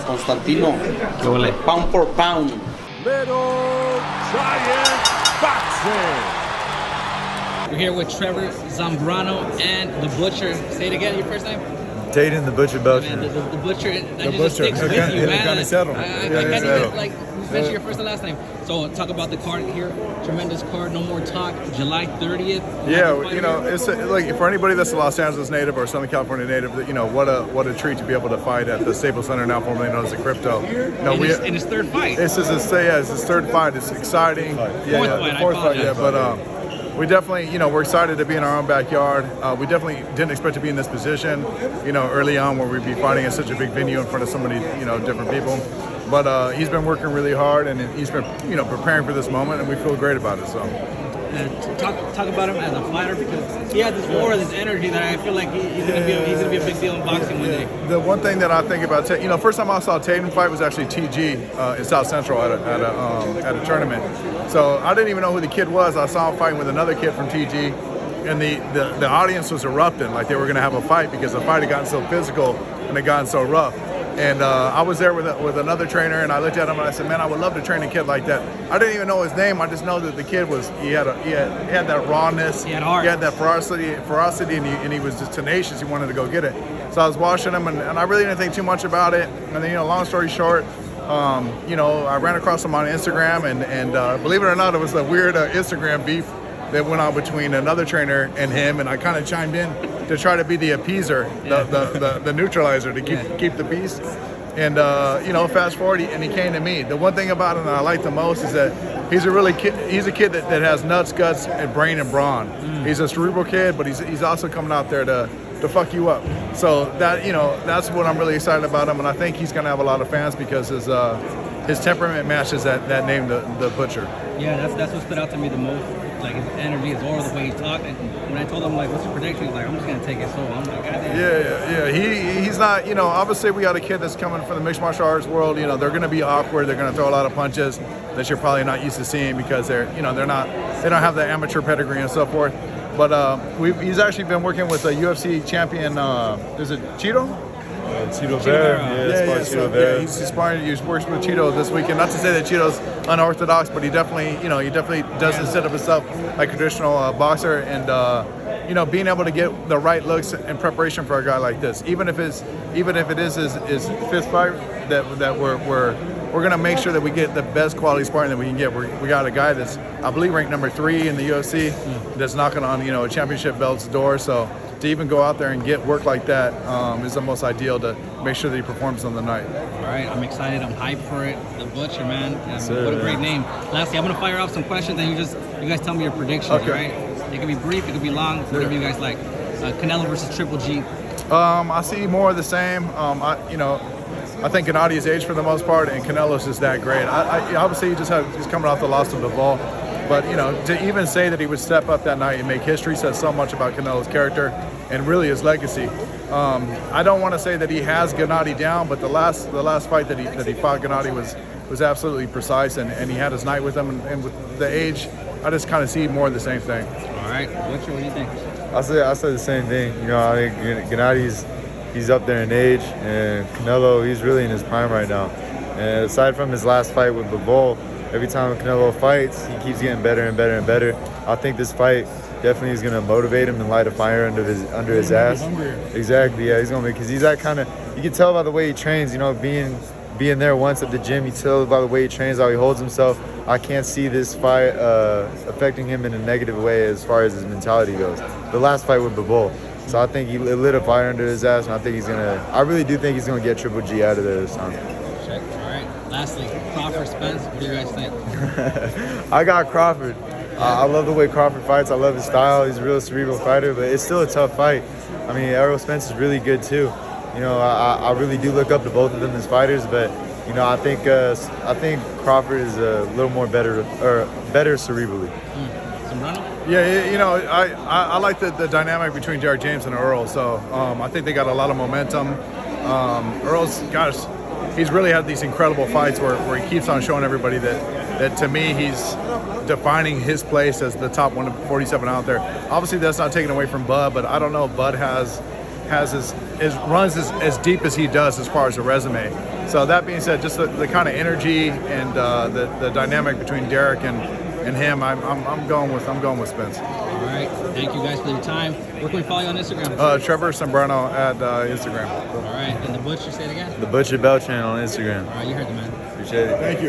Constantino, ¿Qué huele? pound for pound. Little Giant Boxing. We're here with Trevor Sambrano and the Butcher. Say it again, your first name? Tayden the Butcher Beltran. Man, the Butcher, that The just Butcher. sticks with you, man. Canelo'S. I can't even, like, mention your first and last name. So talk about the card here. Tremendous card, no more talk. July 30th. Yeah, you know, it's like for anybody that's a Los Angeles native or Southern California native, you know, what a treat to be able to fight at the Staples Center, now formerly known as the Crypto. You know, in his third fight. This is it's his third fight. It's exciting. Fourth fight. Yeah, but we definitely, you know, we're excited to be in our own backyard. We definitely didn't expect to be in this position, you know, early on where we'd be fighting in such a big venue in front of so many, you know, different people. But he's been working really hard, and he's been, you know, preparing for this moment, and we feel great about it. So, talk about him as a fighter, because he has this aura, this energy that I feel like he's gonna be a big deal in boxing one day. The one thing that I think about, you know, first time I saw Tayden fight was actually TG in South Central at a tournament. So I didn't even know who the kid was. I saw him fighting with another kid from TG, and the audience was erupting like they were gonna have a fight because the fight had gotten so physical and it gotten so rough. And I was there with another trainer, and I looked at him and I said, "Man, I would love to train a kid like that." I didn't even know his name. I just know that the kid he had that rawness. He had heart. He had that ferocity, and he was just tenacious. He wanted to go get it. So I was watching him, and I really didn't think too much about it. And then, you know, long story short, you know, I ran across him on Instagram, and believe it or not, it was a weird Instagram beef that went on between another trainer and him, and I kind of chimed in to try to be the appeaser, the neutralizer, to keep the peace. And you know, fast forward, and he came to me. The one thing about him that I like the most is that he's a kid that has nuts, guts, and brain and brawn. He's a cerebral kid, but he's also coming out there to fuck you up. So that, you know, that's what I'm really excited about him, and I think he's gonna have a lot of fans because his temperament matches that name, the Butcher. Yeah, that's what stood out to me the most. Like his energy, his aura, the way he talked. And when I told him, like, what's your prediction? He's like, I'm just gonna take it solo. I'm like, goddamn. Yeah. He's not, you know, obviously we got a kid that's coming from the mixed martial arts world. You know, they're gonna be awkward. They're gonna throw a lot of punches that you're probably not used to seeing because they don't have the amateur pedigree and so forth. But he's actually been working with a UFC champion. Is it Cheeto? Cheeto Vera. He's sparring. He works with Cheeto this weekend. Not to say that Cheeto's unorthodox, but he definitely doesn't set up himself like a traditional boxer. And you know, being able to get the right looks in preparation for a guy like this, even if it is his fifth fight, that we're gonna make sure that we get the best quality sparring that we can get. We got a guy that's, I believe, ranked number 3 in the UFC, that's knocking on, you know, a championship belt's door. So to even go out there and get work like that is the most ideal to make sure that he performs on the night. All right, I'm excited. I'm hyped for it. The Butcher, man. What a great name. Lastly, I'm gonna fire off some questions, and you guys tell me your predictions. Okay. All right? It could be brief, it could be long, whatever you guys like. Canelo versus Triple G. I see more of the same. I think Gennady is aged for the most part, and Canelo's just that great. Obviously, he's coming off the loss of Bivol, but you know, to even say that he would step up that night and make history says so much about Canelo's character and really his legacy. I don't want to say that he has Gennady down, but the last fight that he fought Gennady was absolutely precise, and he had his night with him, and with the age, I just kind of see more of the same thing. All right, Butcher, what do you think? I say the same thing. You know, I think Gennady's he's up there in age, and Canelo, he's really in his prime right now. And aside from his last fight with Bivol, every time Canelo fights, he keeps getting better and better and better. I think this fight definitely is going to motivate him and light a fire under his ass. Exactly, yeah, he's going to, because he's that kind of, you can tell by the way he trains, you know, being there once at the gym, you tell by the way he trains, how he holds himself. I can't see this fight affecting him in a negative way as far as his mentality goes. The last fight with Bivol. So I think he lit a fire under his ass, and I really do think he's gonna get Triple G out of there this time. Check. All right. Lastly, Crawford, Spence, what do you guys think? I got Crawford. I love the way Crawford fights. I love his style. He's a real cerebral fighter, but it's still a tough fight. I mean, Errol Spence is really good too. You know, I really do look up to both of them as fighters, but you know, I think Crawford is a little more better cerebrally. Sambrano? Yeah, you know, I like the dynamic between Jared James and Errol. So I think they got a lot of momentum. Errol's, gosh, he's really had these incredible fights where he keeps on showing everybody that to me he's defining his place as the top 147 out there. Obviously, that's not taken away from Bud, but I don't know if Bud runs as deep as he does as far as a resume. So that being said, just the kind of energy and the dynamic between Derek and him, I'm going with Spence. All right. Thank you guys for your time. Where can we follow you on Instagram? Trevor Sambrano at Instagram. All right. And the Butch, you say it again? The Butcher Beltran on Instagram. All right. You heard the man. Appreciate it. Thank you.